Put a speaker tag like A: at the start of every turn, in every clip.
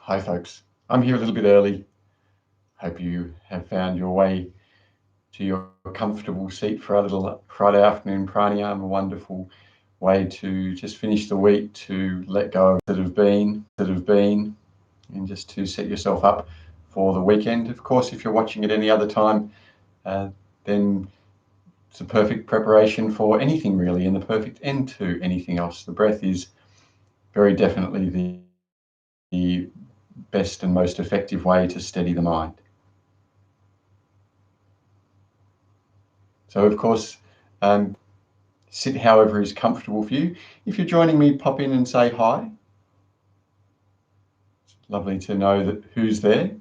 A: Hi folks, I'm here a little bit early. Hope you have found your way to your comfortable seat for our little Friday afternoon pranayama. A wonderful way to just finish the week, to let go of that have been, and just to set yourself up for the weekend. Of course, if you're watching at any other time, then it's a perfect preparation for anything really, and the perfect end to anything else. The breath is very definitely the best and most effective way to steady the mind. So of course, sit however is comfortable for you. If you're joining me, pop in and say hi. It's lovely to know that who's there.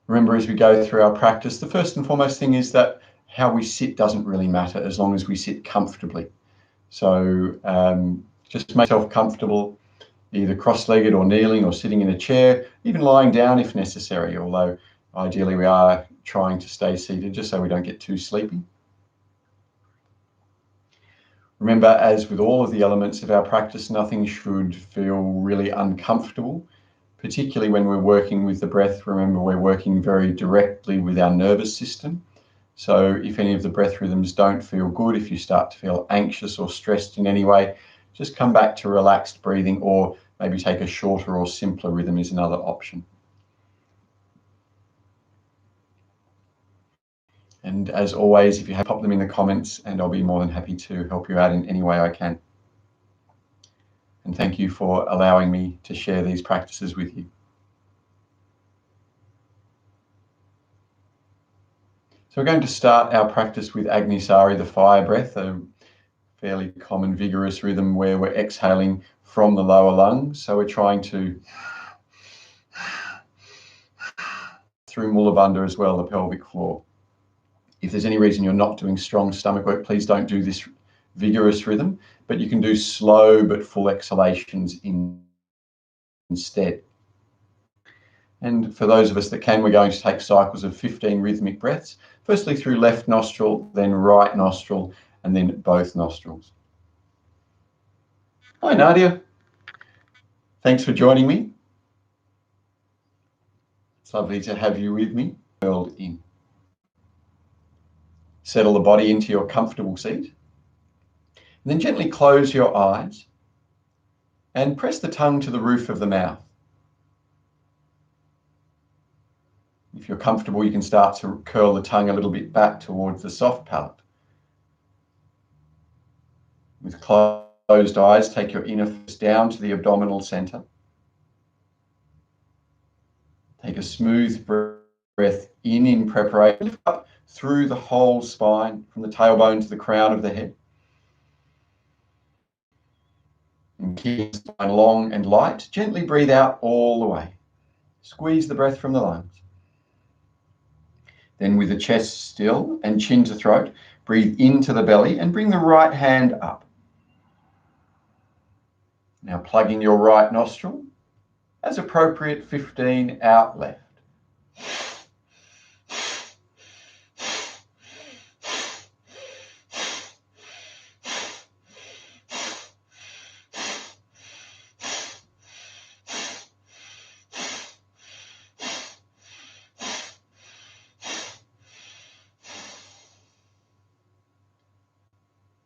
A: Remember, as we go through our practice, the first and foremost thing is that how we sit doesn't really matter as long as we sit comfortably. So just make yourself comfortable, either cross-legged or kneeling or sitting in a chair, even lying down if necessary, although ideally we are trying to stay seated just so we don't get too sleepy. Remember, as with all of the elements of our practice, nothing should feel really uncomfortable, particularly when we're working with the breath. Remember, we're working very directly with our nervous system. So if any of the breath rhythms don't feel good, if you start to feel anxious or stressed in any way, just come back to relaxed breathing, or maybe take a shorter or simpler rhythm is another option. And as always, if you have, pop them in the comments and I'll be more than happy to help you out in any way I can. And thank you for allowing me to share these practices with you. So we're going to start our practice with Agni Sari, the fire breath, a fairly common vigorous rhythm where we're exhaling from the lower lungs. So we're trying to through Mula Bandha as well, the pelvic floor. If there's any reason you're not doing strong stomach work, please don't do this vigorous rhythm, but you can do slow but full exhalations instead. And for those of us that can, we're going to take cycles of 15 rhythmic breaths, firstly through left nostril, then right nostril, and then both nostrils. Hi, Nadia. Thanks for joining me. It's lovely to have you with me. Curled in. Settle the body into your comfortable seat. And then gently close your eyes and press the tongue to the roof of the mouth. If you're comfortable, you can start to curl the tongue a little bit back towards the soft palate. With closed eyes, take your inner fist down to the abdominal center. Take a smooth breath in preparation. Lift up through the whole spine, from the tailbone to the crown of the head. And keep the spine long and light. Gently breathe out all the way. Squeeze the breath from the lungs. Then with the chest still and chin to throat, breathe into the belly and bring the right hand up. Now plug in your right nostril. As appropriate, 15 out left.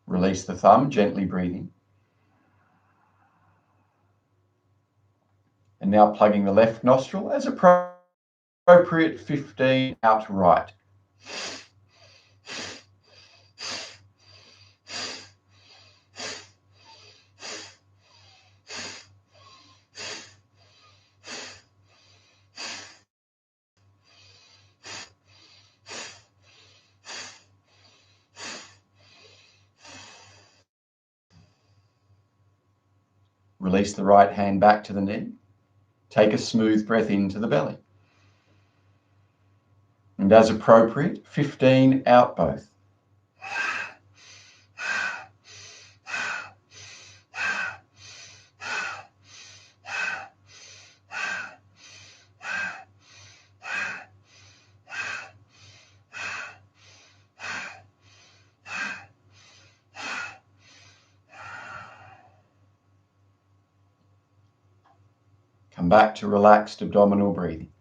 A: Release the thumb, gently breathing. And now plugging the left nostril as appropriate, 15 out right. Release the right hand back to the knee. Take a smooth breath into the belly. And as appropriate, 15 out both. Come back to relaxed abdominal breathing.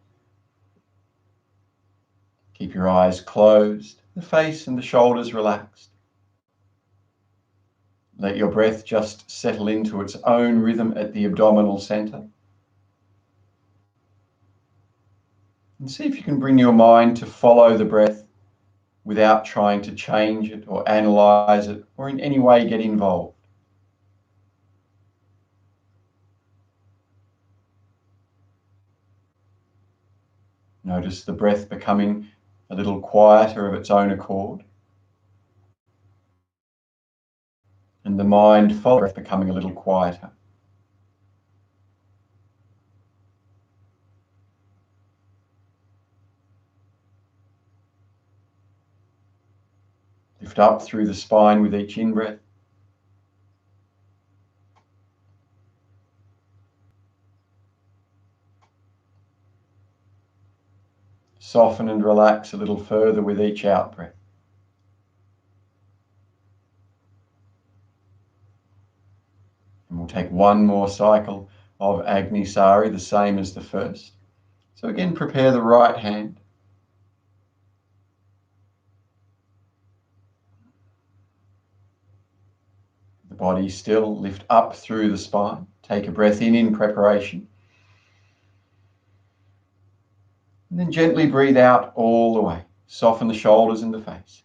A: Keep your eyes closed, the face and the shoulders relaxed. Let your breath just settle into its own rhythm at the abdominal center. And see if you can bring your mind to follow the breath without trying to change it or analyze it or in any way get involved. Notice the breath becoming a little quieter of its own accord. And the mind following the breath becoming a little quieter. Lift up through the spine with each in-breath. Soften and relax a little further with each out-breath. And we'll take one more cycle of Agni Sari, the same as the first. So again, prepare the right hand. The body still, lift up through the spine. Take a breath in preparation. And then gently breathe out all the way. Soften the shoulders and the face.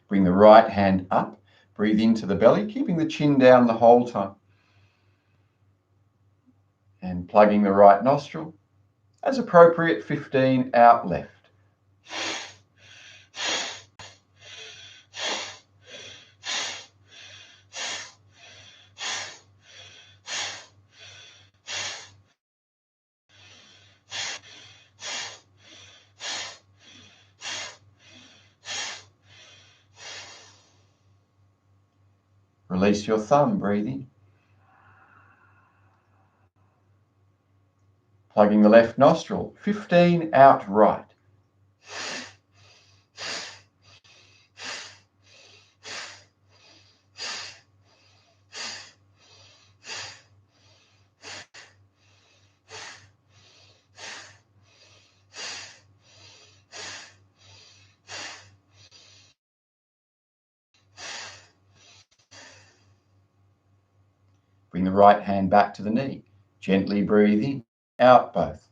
A: Bring the right hand up. Breathe into the belly, keeping the chin down the whole time. And plugging the right nostril. As appropriate, 15 out left. Release your thumb, breathing. Plugging the left nostril, 15 out right. Bring the right hand back to the knee. Gently breathe in, out both.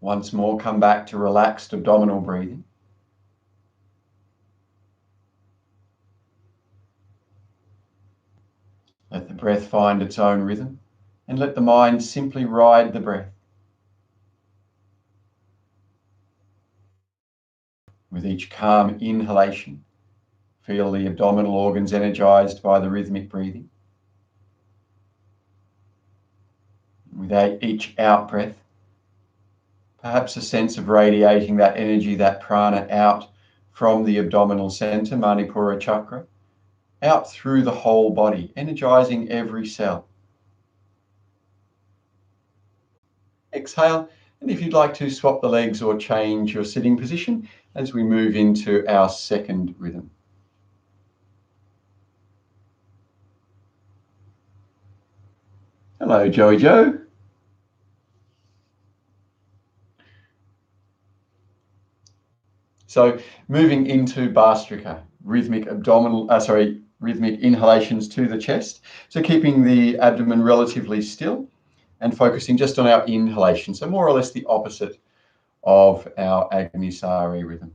A: Once more, come back to relaxed abdominal breathing. Let the breath find its own rhythm, and let the mind simply ride the breath. With each calm inhalation, feel the abdominal organs energized by the rhythmic breathing. With each out breath, perhaps a sense of radiating that energy, that prana, out from the abdominal center, Manipura chakra, out through the whole body, energizing every cell. Exhale, and if you'd like to, swap the legs or change your sitting position as we move into our second rhythm. Hello, Joey Joe. So moving into Bhastrika, rhythmic inhalations to the chest. So keeping the abdomen relatively still and focusing just on our inhalation. So more or less the opposite of our Agni Sari rhythm.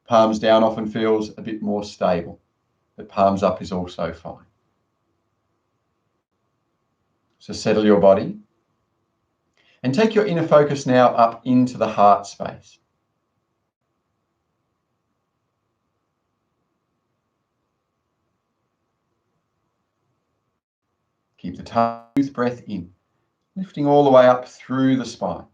A: Palms down often feels a bit more stable, but palms up is also fine. So settle your body and take your inner focus now up into the heart space. Keep the smooth breath in, lifting all the way up through the spine.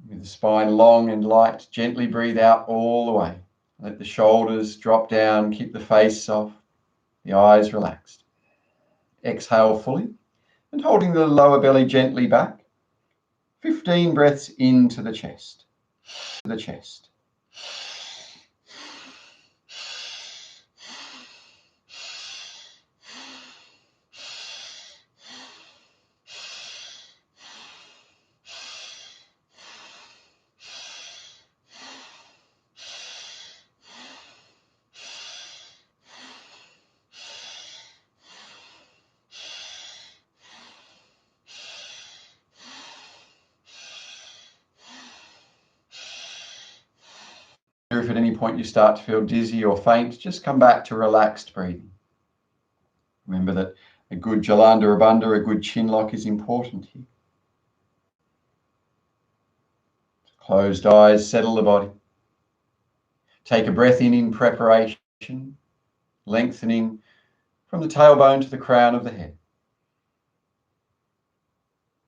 A: With the spine long and light, gently breathe out all the way. Let the shoulders drop down, keep the face soft, the eyes relaxed. Exhale fully and holding the lower belly gently back. 15 breaths into the chest. The chest. If at any point you start to feel dizzy or faint, just come back to relaxed breathing. Remember that a good Jalandhar Bandha, a good chin lock is important here. Closed eyes, settle the body. Take a breath in preparation, lengthening from the tailbone to the crown of the head.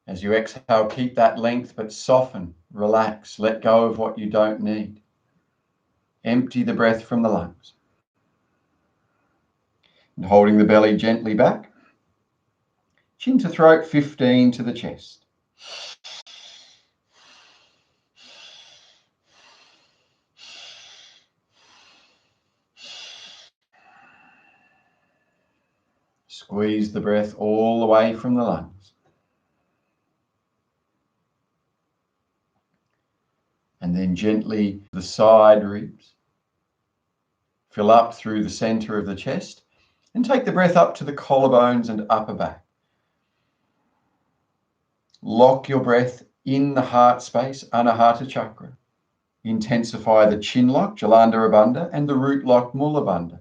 A: As you exhale, keep that length, but soften, relax, let go of what you don't need. Empty the breath from the lungs. And holding the belly gently back, chin to throat, 15 to the chest. Squeeze the breath all the way from the lungs. And then gently the side ribs. Fill up through the center of the chest and take the breath up to the collarbones and upper back. Lock your breath in the heart space, Anahata chakra. Intensify the chin lock, Jalandhar Bandha, and the root lock, Mula Bandha.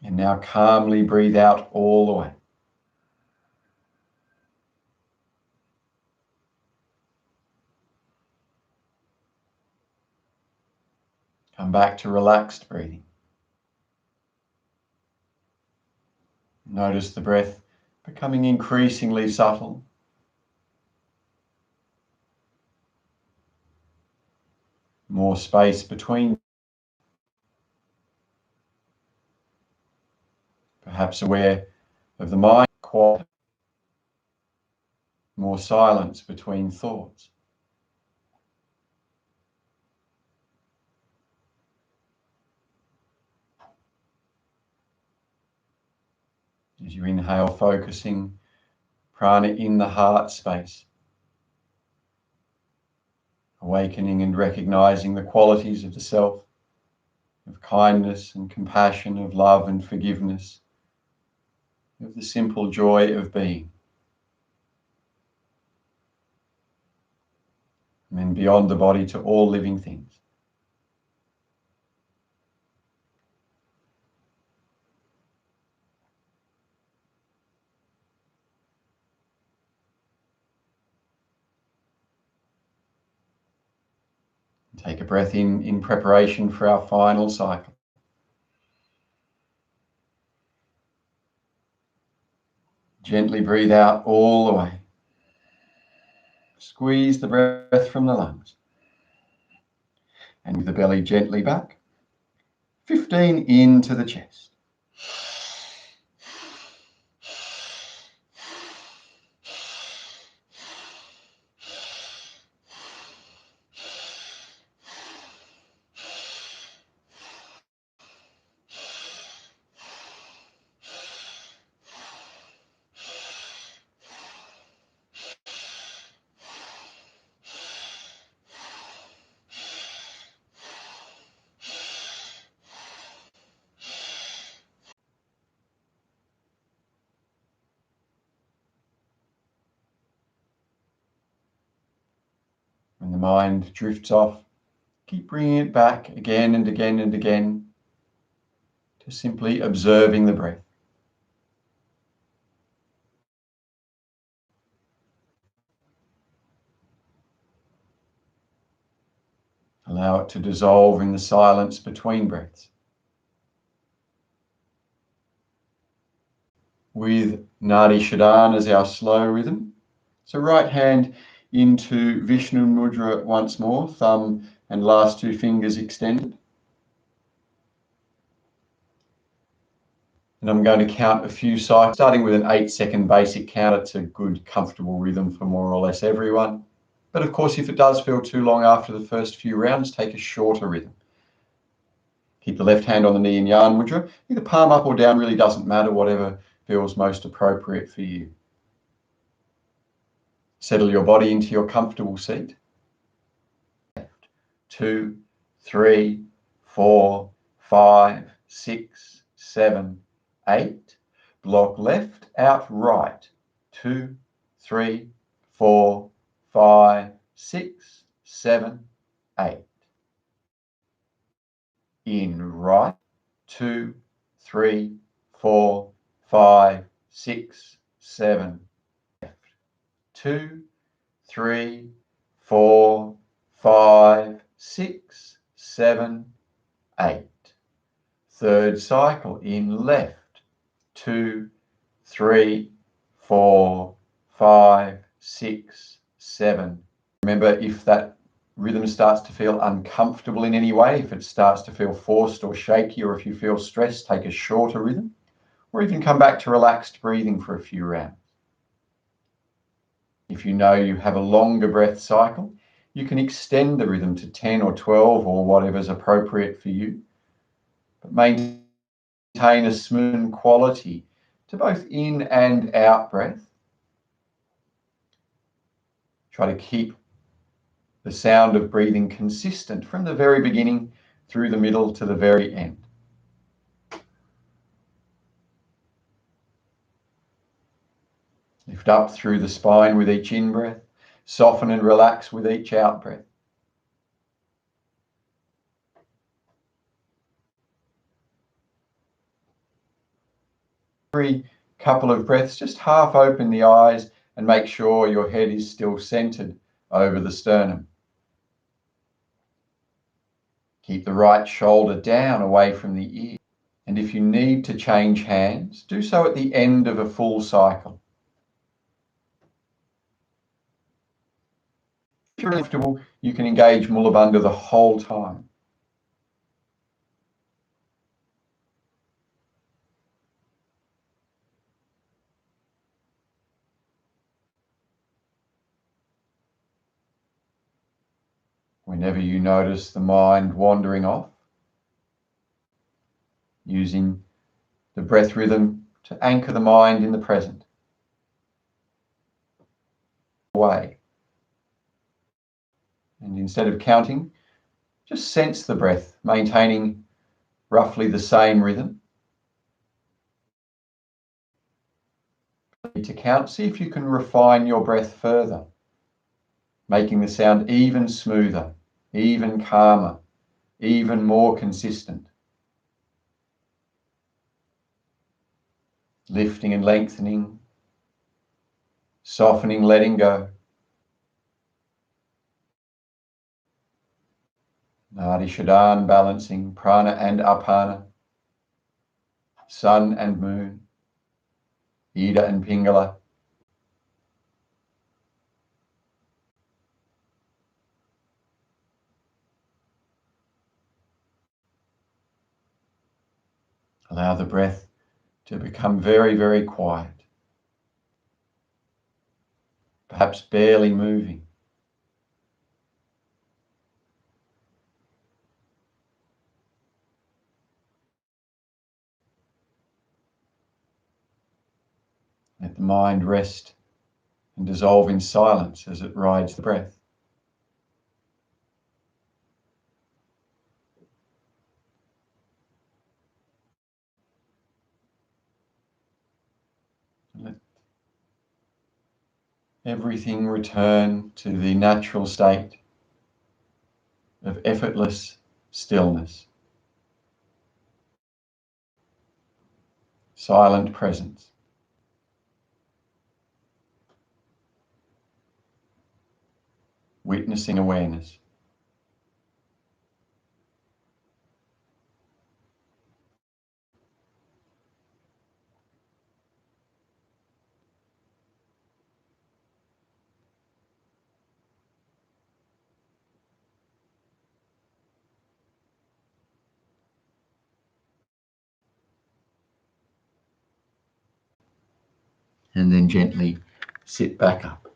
A: And now calmly breathe out all the way. Come back to relaxed breathing. Notice the breath becoming increasingly subtle. More space between. Perhaps aware of the mind, quiet. More silence between thoughts. As you inhale, focusing prana in the heart space. Awakening and recognizing the qualities of the self, of kindness and compassion, of love and forgiveness, of the simple joy of being. And then beyond the body to all living things. Take a breath in preparation for our final cycle. Gently breathe out all the way. Squeeze the breath from the lungs. And with the belly gently back. 15 into the chest. When the mind drifts off, keep bringing it back again and again and again to simply observing the breath. Allow it to dissolve in the silence between breaths. with Nadi Shodhana as our slow rhythm. So right hand into Vishnu Mudra once more, thumb and last two fingers extended. And I'm going to count a few cycles, starting with an 8-second basic count. It's a good, comfortable rhythm for more or less everyone. But of course, if it does feel too long after the first few rounds, take a shorter rhythm. Keep the left hand on the knee in Yarn Mudra. Either palm up or down, really doesn't matter, whatever feels most appropriate for you. Settle your body into your comfortable seat. 2, 3, 4, 5, 6, 7, 8. Block left, out right. 2, 3, 4, 5, 6, 7, 8. In right. 2, 3, 4, 5, 6, 7. Left. 2, 3, 4, 5, 6, 7, 8. Third cycle in left. 2, 3, 4, 5, 6, 7. Remember, if that rhythm starts to feel uncomfortable in any way, if it starts to feel forced or shaky, or if you feel stressed, take a shorter rhythm, or even come back to relaxed breathing for a few rounds. If you know you have a longer breath cycle, you can extend the rhythm to 10 or 12 or whatever's appropriate for you, but maintain a smooth quality to both in and out breath. Try to keep the sound of breathing consistent from the very beginning through the middle to the very end. Lift up through the spine with each in-breath. Soften and relax with each out-breath. Every couple of breaths, just half open the eyes and make sure your head is still centered over the sternum. Keep the right shoulder down away from the ear. And if you need to change hands, do so at the end of a full cycle. If you're comfortable, you can engage Mula Bandha the whole time. Whenever you notice the mind wandering off, using the breath rhythm to anchor the mind in the present. Away. And instead of counting, just sense the breath, maintaining roughly the same rhythm. To count, see if you can refine your breath further, making the sound even smoother, even calmer, even more consistent. Lifting and lengthening, softening, letting go. Nadi Shodhana balancing Prana and Apana, sun and moon, Ida and Pingala. Allow the breath to become very, very quiet, perhaps barely moving. Let the mind rest and dissolve in silence as it rides the breath. Let everything return to the natural state of effortless stillness, silent presence. Witnessing awareness. and then gently sit back up.